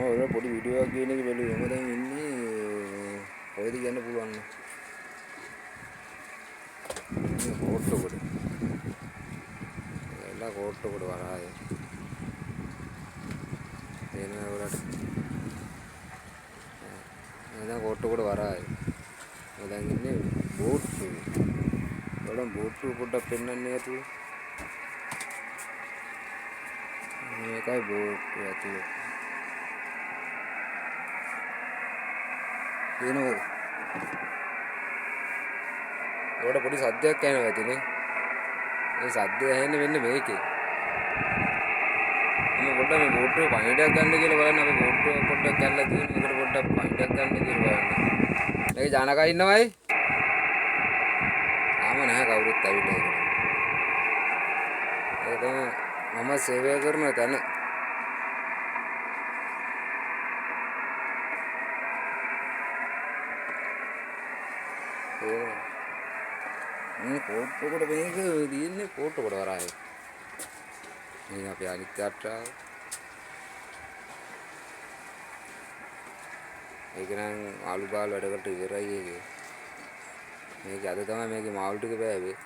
ඔය පොඩි වීඩියෝ එකක් ගේන එක බැලුවේ. මම දැන් ඉන්නේ කොහෙද කියන්න පුළුවන් නෑ. කෝට්ටුගොඩ. එලා කෝට්ටුගොඩ වරාය. එනවා වලට. එනවා කෝට්ටුගොඩ වරාය. මම දැන් ඉන්නේ බෝට්ටුවේ. ඔයාලට බෝට්ටුව පොඩ්ඩක් පෙන්වන්නේ ඇතුළේ. මේකයි බෝට්ටුව ඇතුළේ. එනවා. ඔයාලට පොඩි සද්දයක් ඇහෙනවා ඇතිනේ. ඒ සද්දය ඇහෙන්නේ වෙන්නේ මේකේ. මම පොඩ්ඩක් මේ බෝට්ටුවේ පණිඩයක් ගන්න කියලා බලන්න. අපි බෝට්ටුව පොඩ්ඩක් ගන්නලා තියෙනවා. ඒකට පොඩ්ඩක් පණිඩයක් ගන්න කියලා බලන්න. මේකේ ජානකා ඉන්නවයි? තාම නැහැ කවුරුත් ඇවිල්ලා ඒකට. ඒක තමයි මම සේවය කරන තැන. මේ කෝට්ටුගොඩ මේක තියෙන්නේ කෝට්ටුගොඩ වරායේ. මේක අපේ අනිත් යාත්‍රාව. ඒක නම් ආලු බාල් වැඩකට ඉවරයි ඒකේ. මේක අද තමයි මේකේ මාළු ටික බෑවේ.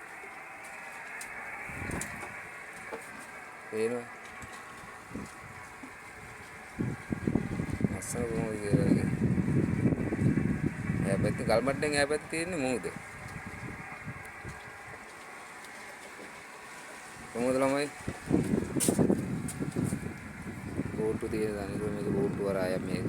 එනවා. අස්සන කොහොමද කියලා. එයා පැත්තේ ගල්මට්ටෙන් එයා පැත්තේ තියෙන්නේ මූද. කොහොමද ළමයි? බෝට්ටු තියෙන දන්නේ මේක බෝට්ටු වරාය මේක.